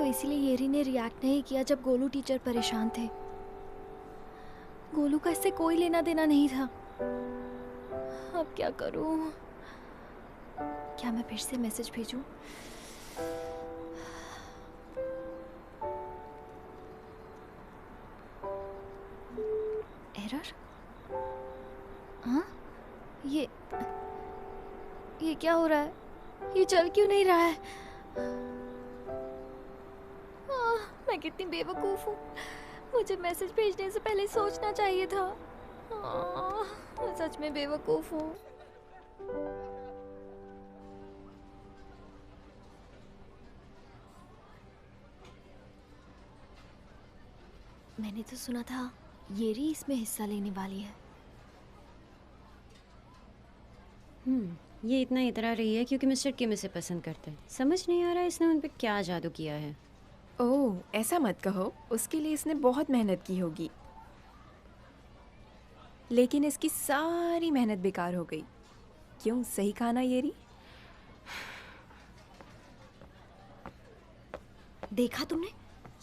तो इसीलिए येरी ने रिएक्ट नहीं किया जब गोलू टीचर परेशान थे। गोलू का इससे कोई लेना देना नहीं था। अब क्या करूं? क्या मैं फिर से मैसेज भेजूं? एरर? हाँ? ये क्या हो रहा है? ये चल क्यों नहीं रहा है? मैं कितनी बेवकूफ हूँ। मुझे मैसेज भेजने से पहले सोचना चाहिए था। मैं सच में बेवकूफ हूँ। मैंने तो सुना था येरी इसमें हिस्सा लेने वाली है। ये इतना इतरा रही है क्योंकि मिस्टर किम इसे पसंद करते हैं। समझ नहीं आ रहा इसने उन पे क्या जादू किया है। ओह, ऐसा मत कहो। उसके लिए इसने बहुत मेहनत की होगी, लेकिन इसकी सारी मेहनत बेकार हो गई। क्यों, सही कहा ना येरी? देखा तुमने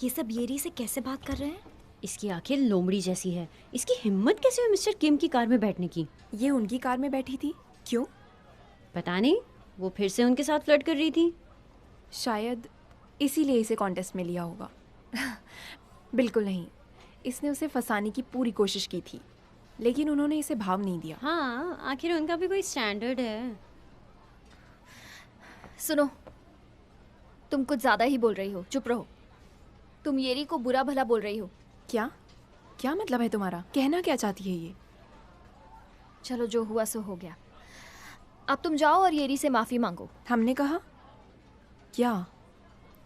ये सब येरी से कैसे बात कर रहे हैं? इसकी आंखें लोमड़ी जैसी है। इसकी हिम्मत कैसे हुई मिस्टर किम की कार में बैठने की? ये उनकी कार में बैठी थी। क्यों? पता नहीं, वो फिर से उनके साथ फ्लर्ट कर रही थी। शायद इसीलिए इसे कॉन्टेस्ट में लिया होगा। बिल्कुल नहीं, इसने उसे फंसाने की पूरी कोशिश की थी, लेकिन उन्होंने इसे भाव नहीं दिया। हाँ, आखिर उनका भी कोई स्टैंडर्ड है। सुनो, तुम कुछ ज्यादा ही बोल रही हो। चुप रहो। तुम येरी को बुरा भला बोल रही हो। क्या क्या मतलब है तुम्हारा? कहना क्या चाहती है ये? चलो, जो हुआ सो हो गया। अब तुम जाओ और येरी से माफी मांगो। हमने कहा? क्या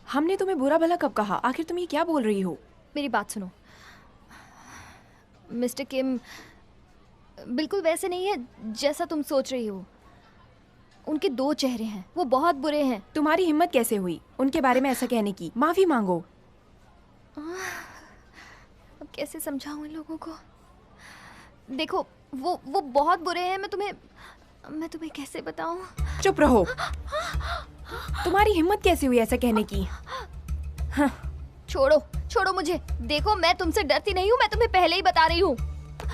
हमने तुम्हें बुरा भला कब कहा? आखिर तुम ये क्या बोल रही हो? मेरी बात सुनो। मिस्टर किम बिल्कुल वैसे नहीं है जैसा तुम सोच रही हो। उनके दो चेहरे हैं, वो बहुत बुरे हैं। तुम्हारी हिम्मत कैसे हुई उनके बारे में ऐसा कहने की? माफी मांगो। अब कैसे समझाऊं इन लोगों को? देखो, वो बहुत बुरे हैं। मैं तुम्हें कैसे बताऊं? चुप रहो। तुम्हारी हिम्मत कैसे हुई ऐसा कहने की? हाँ। छोड़ो मुझे। देखो, मैं तुमसे डरती नहीं हूँ। मैं तुम्हें पहले ही बता रही हूँ।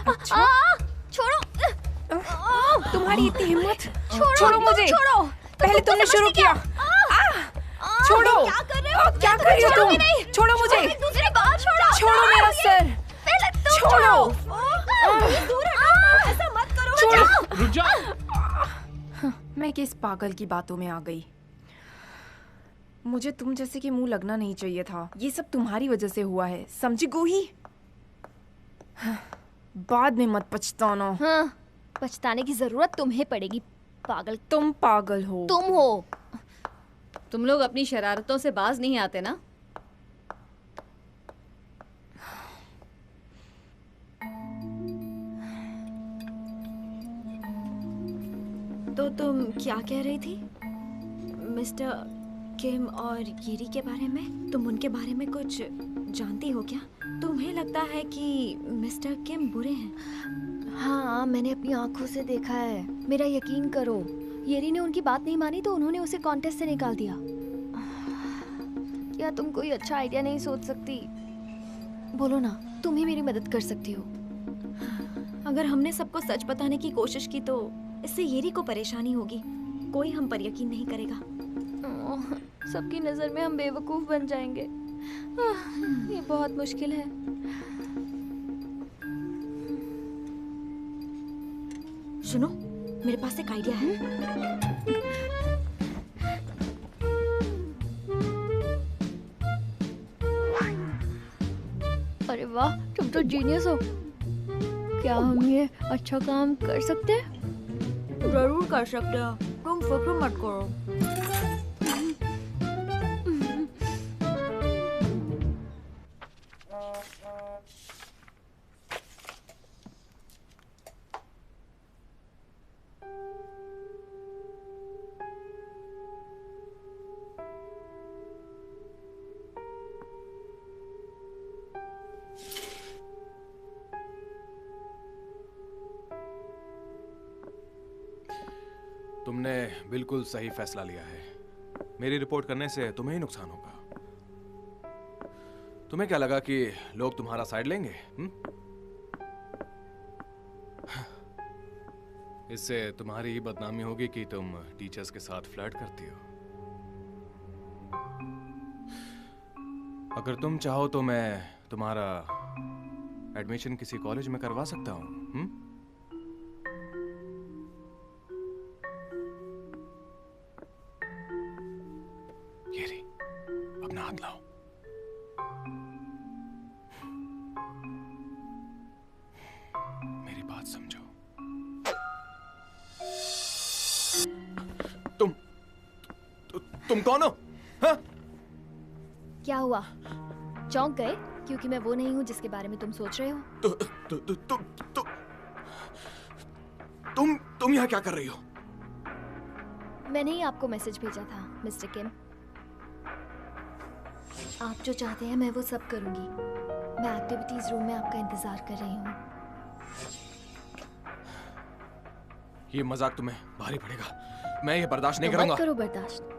अच्छा? छोड़ो। तुम्हारी इतनी हिम्मत? छोड़ो मुझे। छोड़ो। पहले तुमने शुरू किया। छोड़ो। क्या कर रहे हो? क्या कर रही हो तुम? छोड़ो मुझे। दूसरी बात छोड़ो। छोड़ो मेरा सर। पहले तुम छोड़ो। दूर हटो। ऐसा मत करो। छोड़ो। रुक जा। मैं किस पागल की बातों में आ गई। मुझे तुम जैसे कि मुंह लगना नहीं चाहिए था। ये सब तुम्हारी वजह से हुआ है, समझी गोही? बाद में मत पछताना। हाँ, पछताने की जरूरत तुम्हें पड़ेगी, पागल। तुम पागल हो। तुम हो। तुम लोग अपनी शरारतों से बाज नहीं आते ना? तो तुम क्या कह रही थी मिस्टर किम और येरी के बारे में? तुम उनके बारे में कुछ जानती हो क्या? तुम्हें लगता है कि मिस्टर किम बुरे हैं? हाँ, मैंने अपनी आंखों से देखा है। मेरा यकीन करो। येरी ने उनकी बात नहीं मानी तो उन्होंने उसे कॉन्टेस्ट से निकाल दिया। क्या तुम कोई अच्छा आइडिया नहीं सोच सकती? बोलो ना, तुम ही मेरी मदद कर सकती हो। अगर हमने सबको सच बताने की कोशिश की तो इससे येरी को परेशानी होगी। कोई हम पर यकीन नहीं करेगा। सबकी नजर में हम बेवकूफ बन जाएंगे। ये बहुत मुश्किल है। सुनो, मेरे पास एक आइडिया है। अरे वाह, तुम तो जीनियस हो। क्या हम ये अच्छा काम कर सकते हैं? जरूर कर सकते हो। तुम फिक्र मत करो। तुमने बिल्कुल सही फैसला लिया है। मेरी रिपोर्ट करने से तुम्हें ही नुकसान होगा। तुम्हें क्या लगा कि लोग तुम्हारा साइड लेंगे? इससे तुम्हारी ही बदनामी होगी कि तुम टीचर्स के साथ फ्लर्ट करती हो। अगर तुम चाहो तो मैं तुम्हारा एडमिशन किसी कॉलेज में करवा सकता हूँ। ये रही, अपना हाथ लाओ। मेरी बात समझो। तुम कौन हो? हाँ? क्या हुआ? चौंक गए क्योंकि मैं वो नहीं हूँ जिसके बारे में तुम सोच रहे हो? तुम यहाँ क्या कर रही हो? मैंने ही आपको मैसेज भेजा था मिस्टर किम। आप जो चाहते हैं मैं वो सब करूंगी। मैं एक्टिविटीज रूम में आपका इंतजार कर रही हूँ। ये मजाक तुम्हें भारी पड़ेगा। मैं ये बर्दाश्त नहीं तो करूंगा। मत करो बर्दाश्त।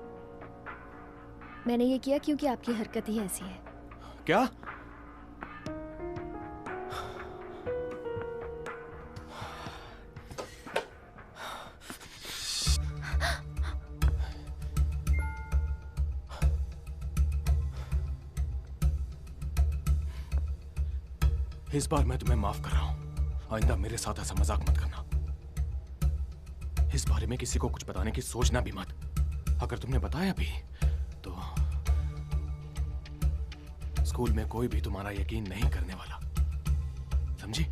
मैंने ये किया क्योंकि आपकी हरकत ही ऐसी है। क्या? इस बार मैं तुम्हें माफ कर रहा हूं। आइंदा मेरे साथ ऐसा मजाक मत करना। इस बारे में किसी को कुछ बताने की सोचना भी मत। अगर तुमने बताया भी तो स्कूल में कोई भी तुम्हारा यकीन नहीं करने वाला, समझी?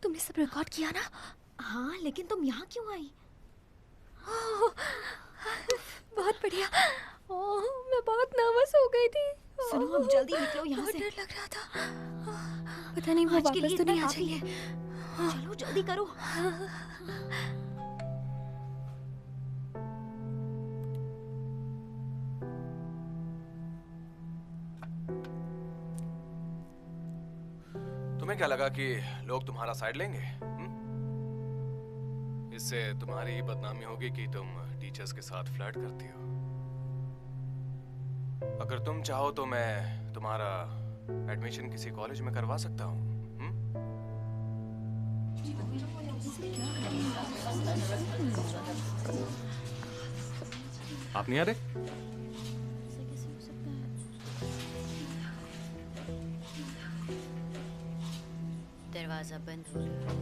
तुमने सब रिकॉर्ड किया ना? हाँ, लेकिन तुम यहाँ क्यों आई? बहुत बढ़िया। ओह, मैं बहुत नर्वस हो गई थी। सुनो, अब जल्दी निकलो यहाँ बहुत से। डर लग रहा था। पता नहीं वो आज के वापस लिए तो इतना नहीं आ काफी जाएंगे। है। चलो जल्दी करो। तुम्हें क्या लगा कि लोग तुम्हारा साइड लेंगे? इससे तुम्हारी ही बदनामी होगी कि तुम टीचर्स के साथ फ्लर्ट करती हो। अगर तुम चाहो तो मैं तुम्हारा एडमिशन किसी कॉलेज में करवा सकता हूँ। आप नहीं आ रहे? दरवाजा बंद हो रहा है।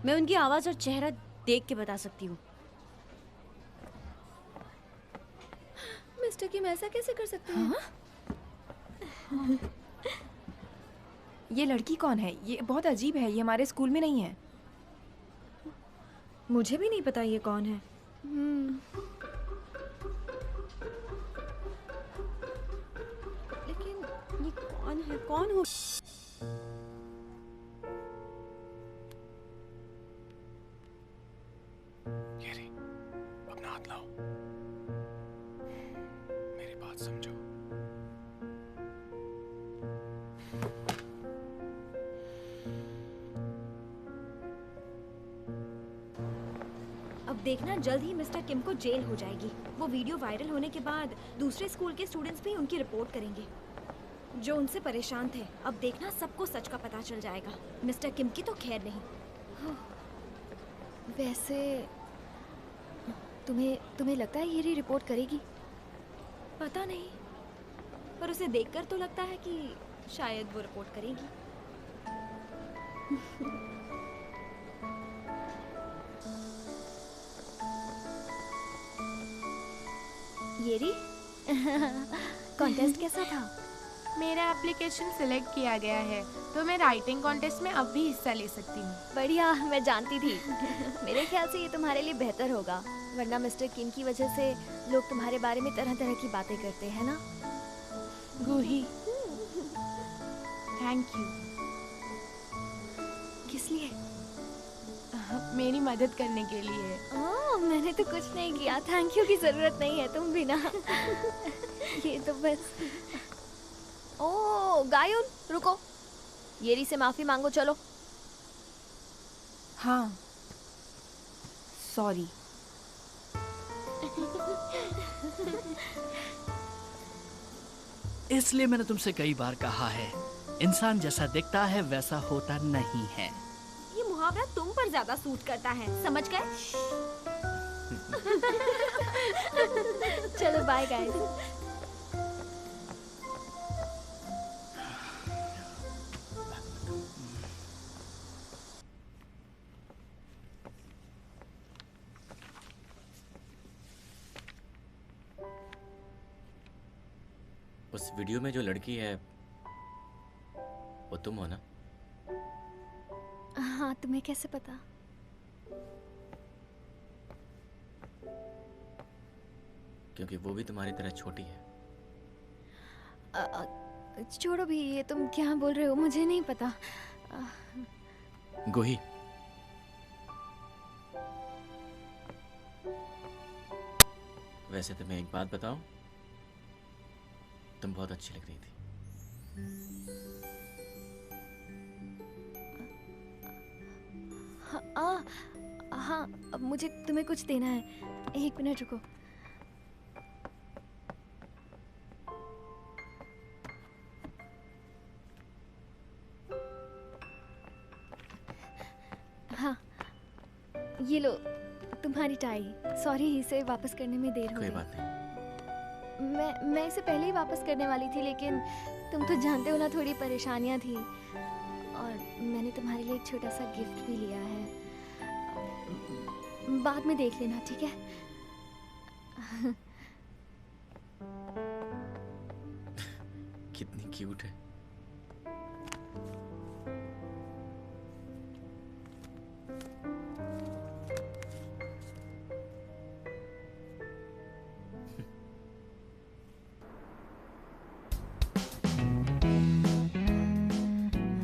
मैं उनकी आवाज और चेहरा देख के बता सकती हूँ। मिस्टर किम ऐसा कैसे कर सकते हैं? ये लड़की कौन है? ये बहुत अजीब है। ये हमारे स्कूल में नहीं है। मुझे भी नहीं पता ये कौन है। लेकिन ये कौन है? कौन हो? ये रही, अपना हाथ लाओ। मेरी बात समझो। अब देखना, जल्द ही मिस्टर किम को जेल हो जाएगी। वो वीडियो वायरल होने के बाद दूसरे स्कूल के स्टूडेंट्स भी उनकी रिपोर्ट करेंगे जो उनसे परेशान थे। अब देखना, सबको सच का पता चल जाएगा। मिस्टर किम की तो खैर नहीं। वैसे तुम्हें लगता है ये रिपोर्ट करेगी? पता नहीं, पर उसे देखकर तो लगता है कि शायद वो रिपोर्ट करेगी। येरी, कॉन्टेस्ट कैसा था? मेरा एप्लीकेशन सिलेक्ट किया गया है तो मैं राइटिंग कॉन्टेस्ट में अब भी हिस्सा ले सकती हूँ। बढ़िया, मैं जानती थी। मेरे ख्याल से ये तुम्हारे लिए बेहतर होगा, वरना मिस्टर किम की वजह से लोग तुम्हारे बारे में तरह तरह की बातें करते हैं ना। गूही, थैंक यू। किस लिए? मेरी मदद करने के लिए। ओह, मैंने तो कुछ नहीं किया, थैंक यू की जरूरत नहीं है, तुम भी ना। ये तो बस। ओह गायुन, रुको, येरी से माफी मांगो, चलो। हाँ, सॉरी। इसलिए मैंने तुमसे कई बार कहा है, इंसान जैसा दिखता है वैसा होता नहीं है। ये मुहावरा तुम पर ज्यादा सूट करता है, समझ गए? चलो बाय गाइस। उस वीडियो में जो लड़की है वो तुम हो ना? हाँ, तुम्हें कैसे पता? क्योंकि वो भी तुम्हारी तरह छोटी है। छोड़ो भी, ये तुम क्या बोल रहे हो, मुझे नहीं पता। गोही, वैसे तो मैं एक बात बताऊं, तुम बहुत अच्छी लग रही थी। हाँ, अब मुझे तुम्हें कुछ देना है, एक मिनट रुको। हाँ, ये लो तुम्हारी टाई। सॉरी, इसे वापस करने में देर हो कोई गई। बात नहीं। मैं इसे पहले ही वापस करने वाली थी, लेकिन तुम तो जानते हो ना, थोड़ी परेशानियां थी, और मैंने तुम्हारे लिए एक छोटा सा गिफ्ट भी लिया है। बाद में देख लेना, ठीक है? कितनी क्यूट है।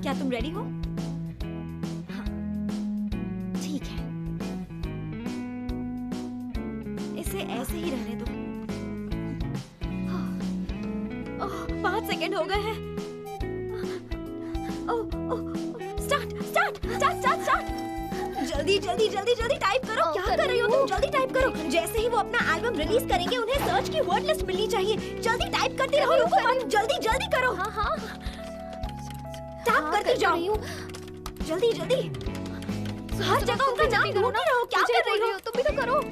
क्या तुम रेडी हो? हाँ, ठीक है, इसे ऐसे ही रहने दो। 5 सेकंड हो गए हैं। स्टार्ट। जल्दी टाइप करो। क्या कर रही हो तुम? जल्दी टाइप करो। जैसे ही वो अपना एल्बम रिलीज करेंगे, उन्हें सर्च की वर्ड लिस्ट मिलनी चाहिए। जल्दी टाइप करती रहो, रुको मत, जल्दी करो। हाँ, टाइप करती जाओ। जल्दी। हर जगह उनका नाम ढूंढती रहो। क्या कर रही हो? तुम भी तो करो।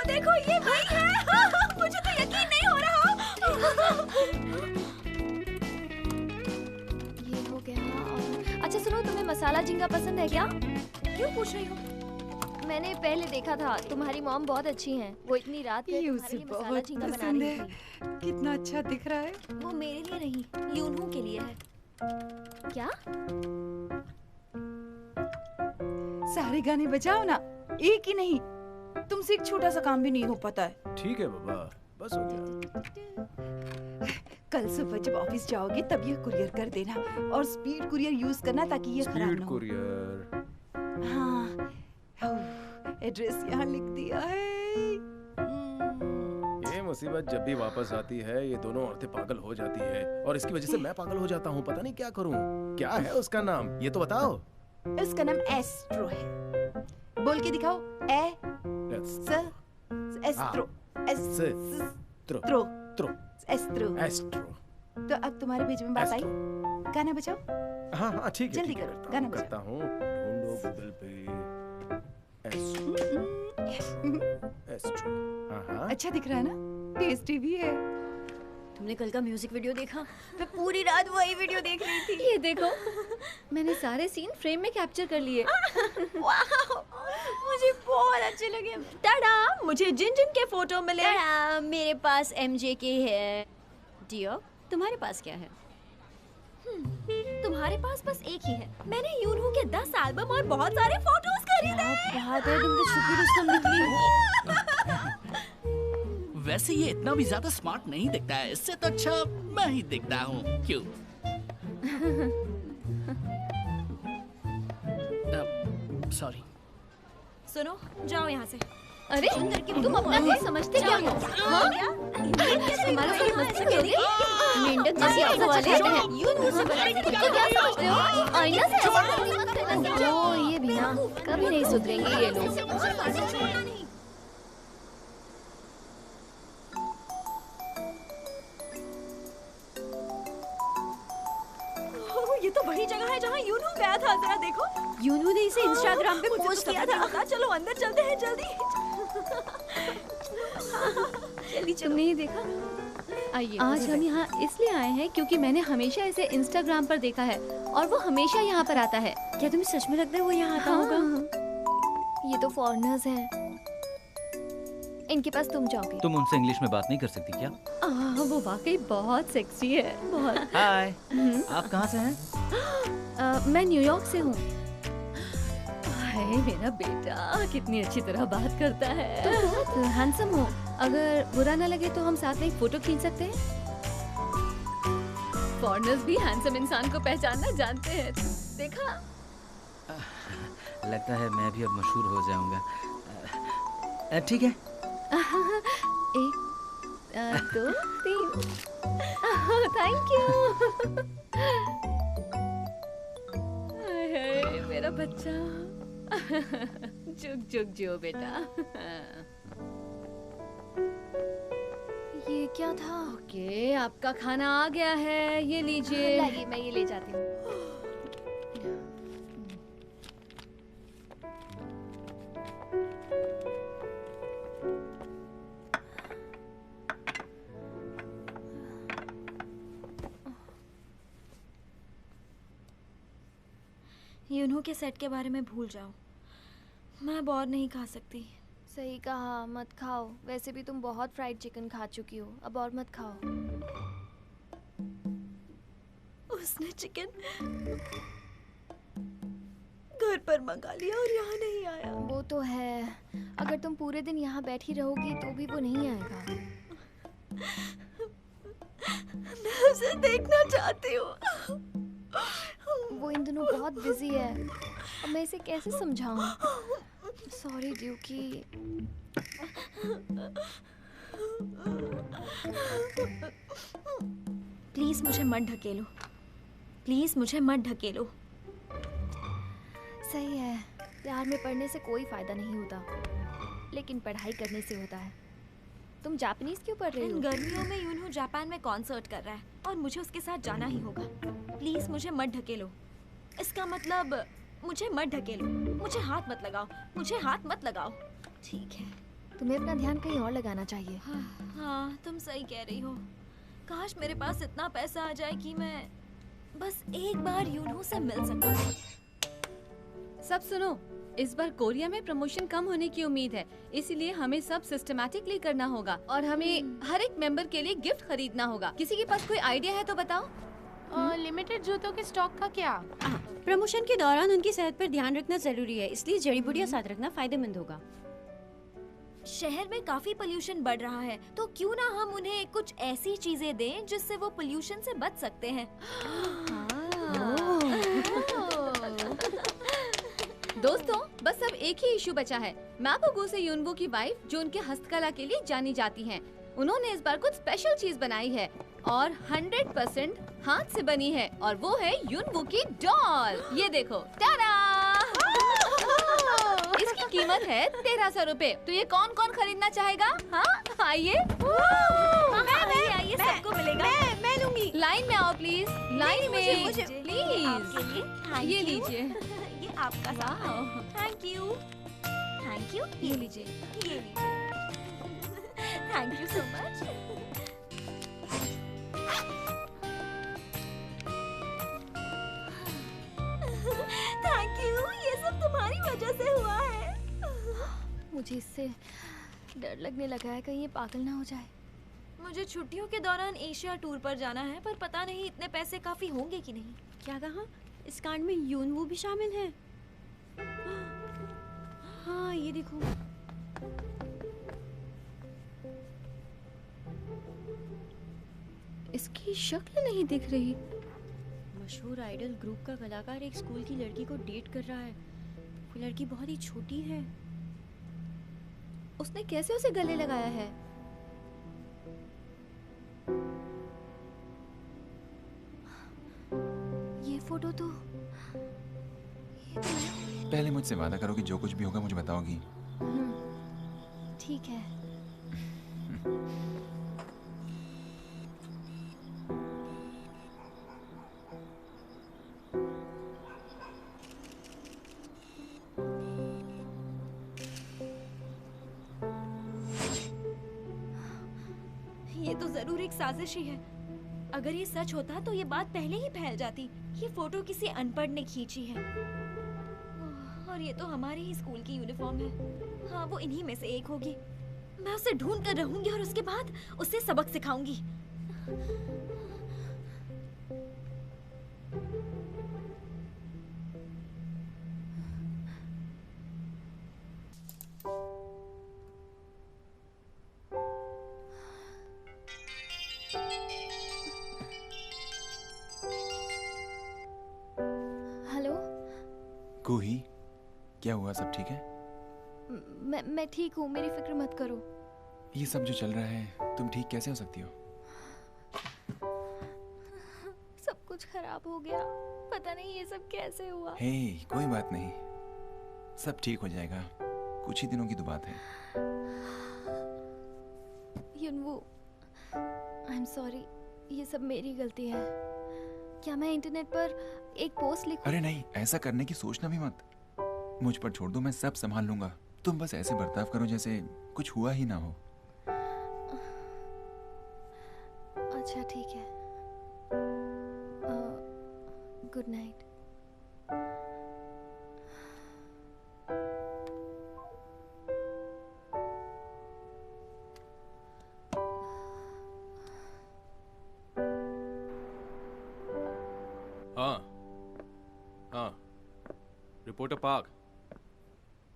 देखो, ये वही है। मुझे तो यकीन नहीं हो रहा। ये हो गया। और अच्छा सुनो, तुम्हें मसाला झींगा पसंद है क्या? क्यों पूछ रही हो? मैंने पहले देखा था, तुम्हारी मॉम बहुत अच्छी हैं। वो इतनी रात में तुम्हारे लिए मसाला झींगा बना रही थी। कितना अच्छा दिख रहा है। वो मेरे लिए नहीं, यूनू के लिए है। क्या? सारे गाने बजाओ ना, एक ही नहीं। तुमसे एक छोटा सा काम भी नहीं हो पाता है। ठीक है बाबा, बस हो गया। कल सुबह जब ऑफिस जाओगे तब ये कुरियर कर देना, और स्पीड कुरियर यूज करना ताकि ये खराब स्पीड ना हो। कुरियर। हाँ, एड्रेस यहाँ लिख दिया है। ये मुसीबत जब भी वापस आती है, ये दोनों औरतें पागल हो जाती है, और इसकी वजह से मैं पागल हो जाता हूँ। पता नहीं क्या करूँ। क्या है उसका नाम, ये तो बताओ। उसका नाम एस्ट्रो है। बोल के दिखाओ। एस्ट्रो। तो अब तुम्हारे भेज में बात आई। गाना बजाओ। हाँ, ठीक है। जल्दी करो, गाना बजाओ। करता हूँ। ढूंढो गूगल पे। एस्ट्रो। हाँ। अच्छा दिख रहा है ना? टेस्टी भी है। तुमने कल का म्यूजिक वीडियो देखा? मैं पूरी रात वही वीडियो देख रही थी। ये देखो, मैंने सारे सीन फ्रेम में कैप्चर कर लिए। मुझे बहुत अच्छे लगे। टाडा, मुझे जिन जिन के फोटो मिले। टाडा, मेरे पास MJ के है। डियो, तुम्हारे पास क्या है? तुम्हारे पास बस एक ही है। मैंने यूनहू के 10 एल्बम और बहुत सारे फोटोज खरीदे। बात है, तुम तो छुपी रुस्तम निकली। वैसे ये इतना भी ज्यादा स्मार्ट नहीं दिखता है, इससे तो अच्छा मैं ही दिखता हूँ। क्यों? सॉरी। सुनो, जाओ यहाँ से। अरे तुम अपना क्या समझते क्या हो? हाँ? हमारे साथ मस्ती करोगे? मेंढक जैसी आंखों वाले यूनहू से बना के क्या समझते हो? आईना से ऐसा मत करना। ओ ये भी ना, कभी नहीं सुधरेंगे ये लोग। ये तो वही जगह है जहाँ यूनहू गया था। जरा देखो, यूनहू ने इसे इंस्टाग्राम पे पोस्ट किया था। चलो अंदर चलते हैं जल्दी। जल्दी तुमने ये देखा? आइए, आज हम यहाँ इसलिए आए हैं क्योंकि मैंने हमेशा इसे इंस्टाग्राम पर देखा है और वो हमेशा यहाँ पर आता है। क्या तुम्हें सच में लगता है वो यहाँ आता होगा? ये तो फॉरेनर्स हैं। इनके पास तुम जाओगे। तुम उनसे इंग्लिश में बात नहीं कर सकती क्या? वो वाकई बहुत सेक्सी है, बहुत। हाय, आप कहाँ से हैं? मैं न्यूयॉर्क से हूँ। हाय मेरा बेटा, कितनी अच्छी तरह बात करता है। तुम बहुत हैंडसम हो। अगर बुरा ना लगे तो हम साथ में एक फोटो खींच सकते हैं। फॉरेनर्स भी हैंडसम इंसान को पहचानना जानते हैं, देखा? लगता है मैं भी अब मशहूर हो जाऊंगा। ठीक है। 1 2 3। Thank you. मेरा बच्चा। जुग जुग जियो बेटा। ये क्या था? ओके, आपका खाना आ गया है, ये लीजिए। लाइए, मैं ये ले जाती हूँ। यूनहू के सेट के बारे में भूल जाओ। मैं अब और नहीं खा सकती। सही कहा, मत खाओ। वैसे भी तुम बहुत फ्राइड चिकन खा चुकी हो, अब और मत खाओ। उसने चिकन घर पर मंगा लिया और यहाँ नहीं आया। वो तो है, अगर तुम पूरे दिन यहाँ बैठी रहोगी तो भी वो नहीं आएगा। मैं उसे देखना चाहती हूँ। वो इन दिनों बहुत बिजी है। अब मैं इसे कैसे समझाऊं? सॉरी ड्यूकी। प्लीज मुझे मत ढकेलो। प्लीज मुझे मत ढकेलो। सही है, प्यार में पढ़ने से कोई फायदा नहीं होता, लेकिन पढ़ाई करने से होता है। तुम जापानीज क्यों पढ़ रही हो? इन गर्मियों में यूनहू जापान में कॉन्सर्ट कर रहा है और मुझे उसके साथ जाना ही होगा। प्लीज मुझे मत ढकेलो। इसका मतलब मुझे मत ढकेलो। मुझे हाथ मत लगाओ। मुझे हाथ मत लगाओ। ठीक है। तुम्हें अपना ध्यान कहीं और लगाना चाहिए। हाँ, तुम सही कह रही हो। काश मेरे पास इतना पैसा आ जाए कि मैं बस एक बार यूनहू से मिल सकूं। सब सुनो, इस बार कोरिया में प्रमोशन कम होने की उम्मीद है, इसीलिए हमें सब सिस्टमैटिकली करना होगा और हमें हर एक मेंबर के लिए गिफ्ट खरीदना होगा। किसी के पास कोई आइडिया है तो बताओ। लिमिटेड जूतों के स्टॉक का क्या? प्रमोशन के दौरान उनकी सेहत पर ध्यान रखना जरूरी है, इसलिए जड़ी बूटियां साथ रखना फायदेमंद होगा। शहर में काफी पोल्यूशन बढ़ रहा है, तो क्यों ना हम उन्हें कुछ ऐसी चीजें दें जिससे वो पोल्यूशन से बच सकते हैं। दोस्तों, बस अब एक ही इशू बचा है। मैपोगो से यूनवू की वाइफ, जो उनके हस्तकला के लिए जानी जाती हैं। उन्होंने इस बार कुछ स्पेशल चीज बनाई है और 100% हाथ से बनी है, और वो है यूनवू की डॉल। ये देखो, टाडा! इसकी कीमत है 1300 रुपए। तो ये कौन कौन खरीदना चाहेगा? हाँ, आइए। आइए, सबको मिलेगा। मैं लूंगी। लाइन में आओ प्लीज। लाइन में मुझे प्लीज। ये लीजिए। ये आपका सामान। Thank you. Thank you. ये लीजिए। ये लीजिए। Thank you so much. Thank you. ये सब तुम्हारी वजह से हुआ है। मुझे इससे डर लगने लगा है, कहीं ये पागल ना हो जाए। मुझे छुट्टियों के दौरान एशिया टूर पर जाना है, पर पता नहीं इतने पैसे काफी होंगे कि नहीं। क्या कहा? इस कांड में यूनवू भी शामिल है? हाँ, ये देखो। इसकी शक्ल नहीं दिख रही। मशहूर आइडल ग्रुप का कलाकार एक स्कूल की लड़की को डेट कर रहा है। वो लड़की बहुत ही छोटी है। उसने कैसे उसे गले लगाया है? ये फोटो तो पहले मुझसे वादा करो कि जो कुछ भी होगा मुझे बताओगी। ठीक है। ये तो जरूर एक साजिश ही है। अगर ये सच होता तो ये बात पहले ही फैल जाती। ये फोटो किसी अनपढ़ ने खींची है। और ये तो हमारे ही स्कूल की यूनिफॉर्म है। हाँ, वो इन्हीं में से एक होगी। मैं उसे ढूंढ कर रहूंगी और उसके बाद उसे सबक सिखाऊंगी। हेलो। कोही, क्या हुआ? सब ठीक है? मैं ठीक हूँ, मेरी फिक्र मत करो। ये सब जो चल रहा है, तुम ठीक कैसे हो सकती हो? सब कुछ खराब हो गया। पता नहीं ये सब कैसे हुआ। हे, कोई बात नहीं, सब ठीक हो जाएगा। कुछ ही दिनों की तो बात है। यूनवू, आई एम सॉरी, ये सब मेरी गलती है। क्या मैं इंटरनेट पर एक पोस्ट लिखूं? अरे नहीं, ऐसा करने की सोचना भी मत। मुझ पर छोड़ दो, मैं सब संभाल लूंगा। तुम बस ऐसे बर्ताव करो जैसे कुछ हुआ ही ना हो। अच्छा ठीक है। Good night. हाँ, रिपोर्टर पार्क,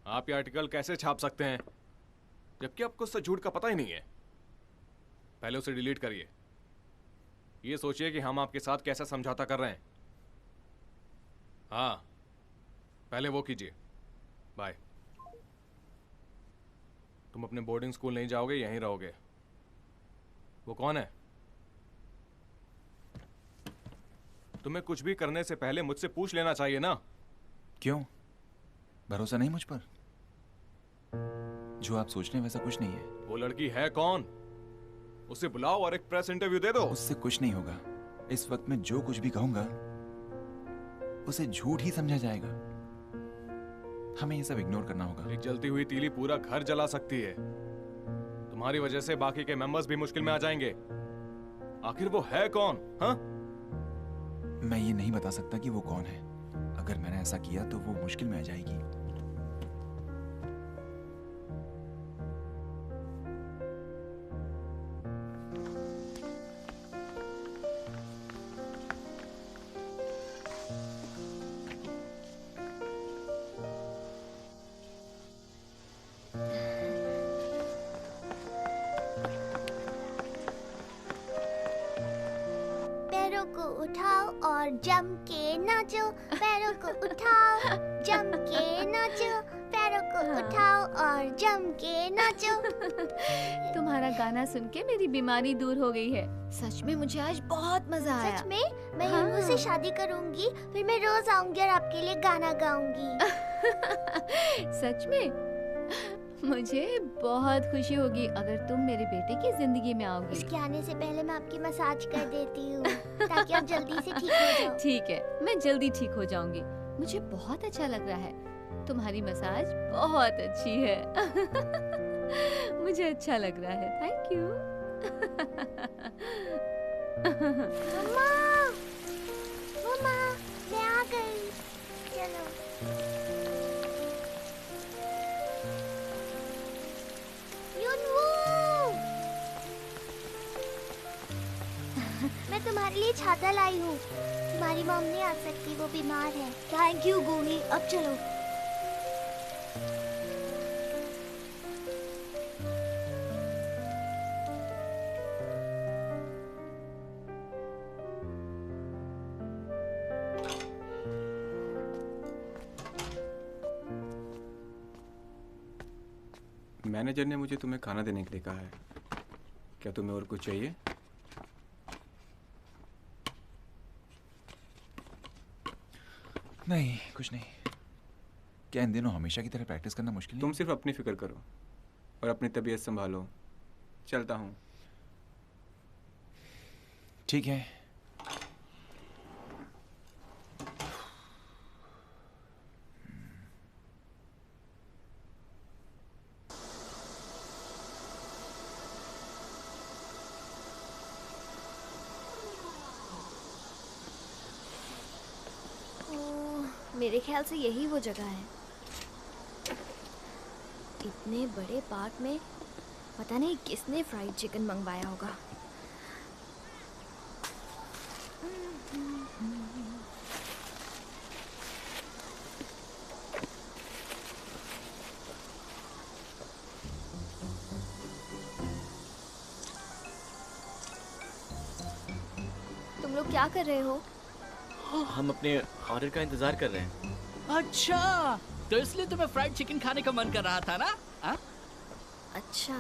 आप ये आर्टिकल कैसे छाप सकते हैं जबकि आपको उससे झूठ का पता ही नहीं है? पहले उसे डिलीट करिए। ये सोचिए कि हम आपके साथ कैसा समझौता कर रहे हैं। हाँ, पहले वो कीजिए। बाय। तुम अपने बोर्डिंग स्कूल नहीं जाओगे, यहीं रहोगे। वो कौन है? तुम्हें कुछ भी करने से पहले मुझसे पूछ लेना चाहिए ना। क्यों? भरोसा नहीं मुझ पर? जो आप सोच रहे हैं वैसा कुछ नहीं है। वो लड़की है कौन? उसे बुलाओ और एक प्रेस इंटरव्यू दे दो। उससे कुछ नहीं होगा। इस वक्त मैं जो कुछ भी कहूंगा उसे झूठ ही समझा जाएगा। हमें ये सब इग्नोर करना होगा। एक जलती हुई तीली पूरा घर जला सकती है। तुम्हारी वजह से बाकी के मेंबर्स भी मुश्किल में आ जाएंगे। आखिर वो है कौन? हाँ? मैं ये नहीं बता सकता कि वो कौन है। अगर मैंने ऐसा किया तो वो मुश्किल में आ जाएगी। पैरों को उठाओ और जम के नाचो। पैरों को उठाओ, जम के नाचो। पैरों को उठाओ और जम के नाचो। तुम्हारा गाना सुन के मेरी बीमारी दूर हो गई है। सच में मुझे आज बहुत मजा आया। सच में? मैं हाँ। यूनू से शादी करूंगी, फिर मैं रोज आऊंगी और आपके लिए गाना गाऊंगी। सच में? मुझे बहुत खुशी होगी अगर तुम मेरे बेटे की जिंदगी में आओगी। उसके आने से पहले मैं आपकी मसाज कर देती हूँ ताकि आप जल्दी से ठीक हो जाओ। ठीक है, मैं जल्दी ठीक हो जाऊंगी। मुझे बहुत अच्छा लग रहा है। तुम्हारी मसाज बहुत अच्छी है। मुझे अच्छा लग रहा है। Thank you. मम्मा, मम्मा, मैं आ गई। चलो। मैं तुम्हारे लिए छाता लाई हूँ। तुम्हारी मॉम नहीं आ सकती, वो बीमार है। थैंक यू गोली, अब चलो। मैनेजर ने मुझे तुम्हें खाना देने के लिए कहा है। क्या तुम्हें और कुछ चाहिए? नहीं, कुछ नहीं। क्या इन दिनों हमेशा की तरह प्रैक्टिस करना मुश्किल नहीं? तुम सिर्फ अपनी फिक्र करो और अपनी तबीयत संभालो। चलता हूँ। ठीक है। मेरे ख्याल से यही वो जगह है। इतने बड़े पार्क में पता नहीं किसने फ्राइड चिकन मंगवाया होगा। तुम लोग क्या कर रहे हो? हम अपने ऑर्डर का इंतजार कर रहे हैं। अच्छा, तो इसलिए तुम्हें फ्राइड चिकन खाने का मन कर रहा था ना? आ? अच्छा,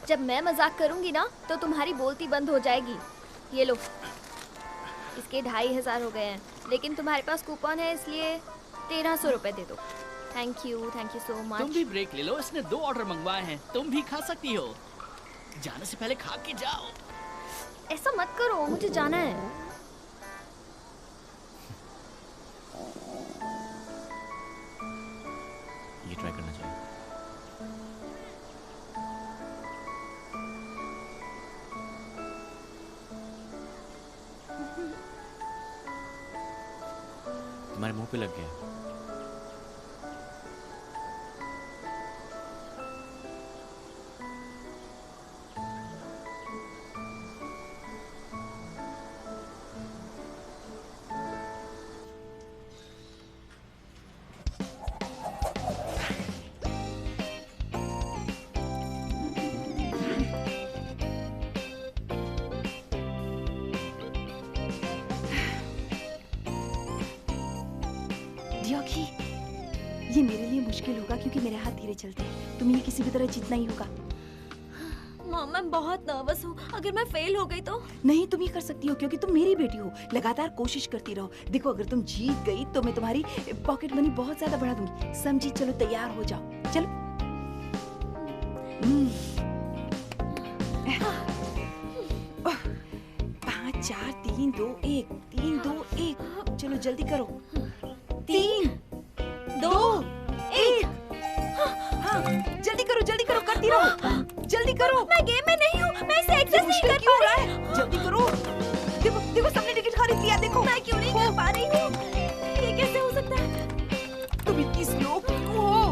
जब मैं मजाक करूंगी ना तो तुम्हारी बोलती बंद हो जाएगी। ये लो, इसके 2500 हो गए हैं, लेकिन तुम्हारे पास कूपन है इसलिए 1300 रुपए दे दो। Thank you so much. तुम भी ब्रेक ले लो, इसने 2 ऑर्डर मंगवाए हैं, तुम भी खा सकती हो। जाने से पहले खा के जाओ। ऐसा मत करो, मुझे जाना है। ये ट्राई करना चाहिए। तुम्हारे मुंह पे लग गया। ये मेरे लिए मुश्किल होगा क्योंकि मेरे हाथ धीरे चलते हैं। तुम्हें ये किसी भी तरह जीतना ही होगा। मॉम, मैं बहुत नर्वस हूँ। अगर मैं फेल हो गई तो? नहीं, तुम ये कर सकती हो क्योंकि तुम मेरी बेटी हो। लगातार कोशिश करती रहो। देखो, अगर तुम जीत गई तो मैं तुम्हारी पॉकेट मनी बहुत ज्यादा बढ़ा दूंगी। समझी? चलो तैयार हो जाओ। चलो। 5 4 3 2 1 3 2 1। चलो जल्दी करो। 3 2 1। हाँ, जल्दी करो, करती रहो। जल्दी करो। मैं गेम में नहीं हूँ, मैं इसे एक्सेस नहीं कर पा रही हूँ। जल्दी करो। देखो सबने टिकट खरीद लिया। देखो मैं क्यों नहीं कर पा रही हूँ? ये कैसे हो सकता है? तुम इतनी स्लो क्यों हो?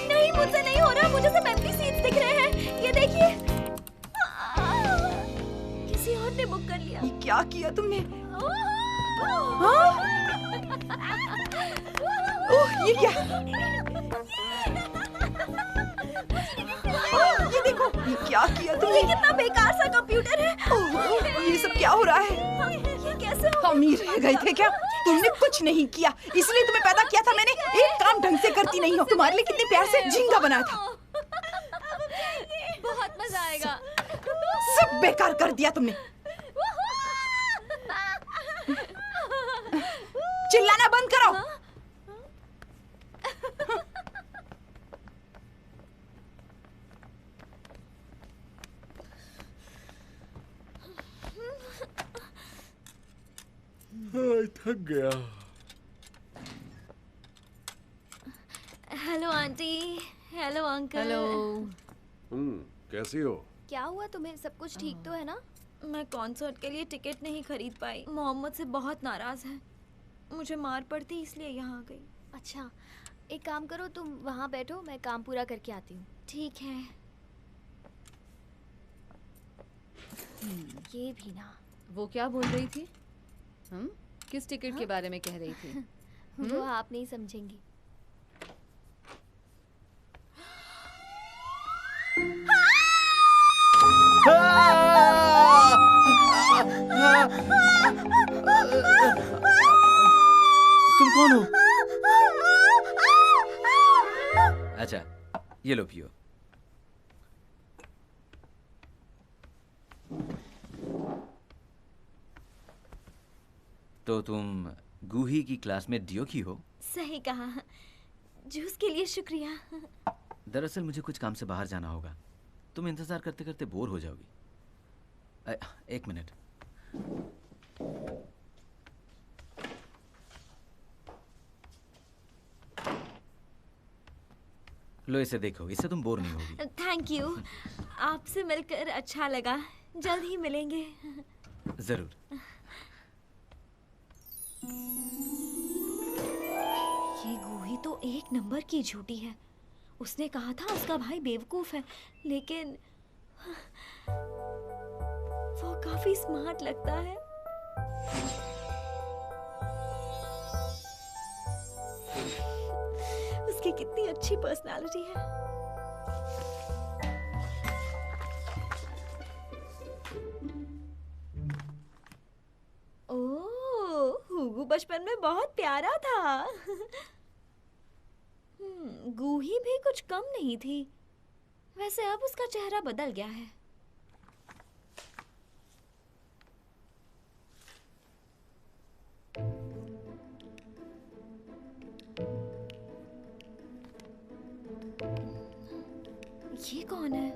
नहीं, मुझसे नहीं हो रहा। मुझे सिर्फ एम्प्टी सीट्स दिख रहे हैं। ये देखिए, किसी और ने बुक कर लिया। ये क्या किया तुमने? ओह, ये क्या? ये देखो, ये क्या किया तुमने? ये कितना बेकार सा कंप्यूटर है। ओह, ये सब क्या हो रहा है? ये कैसे हो? अमीर रह गए थे क्या? तुमने कुछ नहीं किया, इसलिए तुम्हें पैदा किया था मैंने। एक काम ढंग से करती नहीं हो। तुम्हारे लिए कितने प्यार से झींगा बनाया था। बहुत मजा आएगा। सब बेकार कर दिया तुमने। चिल्लाना बंद करो। थक गया। Hello aunty. Hello uncle. Hello. कैसी हो? क्या हुआ तुम्हें? सब कुछ ठीक तो है ना? मैं कॉन्सर्ट के लिए टिकट नहीं खरीद पाई। मोहम्मद से बहुत नाराज है। मुझे मार पड़ती इसलिए यहाँ आ गई। अच्छा, एक काम करो, तुम वहाँ बैठो, मैं काम पूरा करके आती हूँ। ठीक है। ये भी ना। वो क्या बोल रही थी? किस टिकट के बारे में कह रही थी? वो आप नहीं समझेंगी। तुम कौन हो? अच्छा, ये लो पियो। तो तुम गूही की क्लास में डियो की हो? सही कहा। जूस के लिए शुक्रिया। दरअसल मुझे कुछ काम से बाहर जाना होगा। तुम इंतजार करते करते बोर हो जाओगी। एक मिनट। लो इसे देखो, इससे तुम बोर नहीं होगी। Thank you. आपसे मिलकर अच्छा लगा। जल्द ही मिलेंगे। जरूर। ये गूही तो एक नंबर की झूठी है। उसने कहा था उसका भाई बेवकूफ है, लेकिन वो काफी स्मार्ट लगता है। उसकी कितनी अच्छी पर्सनालिटी है। ओह, हुगू बचपन में बहुत प्यारा था। गूही भी कुछ कम नहीं थी। वैसे अब उसका चेहरा बदल गया है। ये कौन है?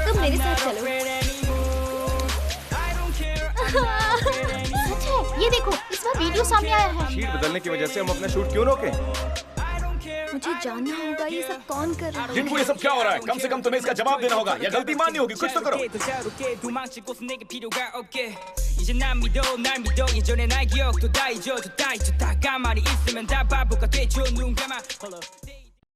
तुम मेरे साथ चलो। सच है, ये देखो इस बार वीडियो सामने आया है। शीट बदलने की वजह से हम अपना शूट क्यों रोके? मुझे जानना होगा ये सब कौन कर रहा है। जिनको ये सब क्या हो रहा है, कम से कम तुम्हें इसका जवाब देना होगा या गलती माननी होगी। कुछ तो करो। 이제 난 믿어 날 믿어 예전의 날 기억도 다 잊어줘 다 가만히 있으면 다 바보가 되죠 눈 감아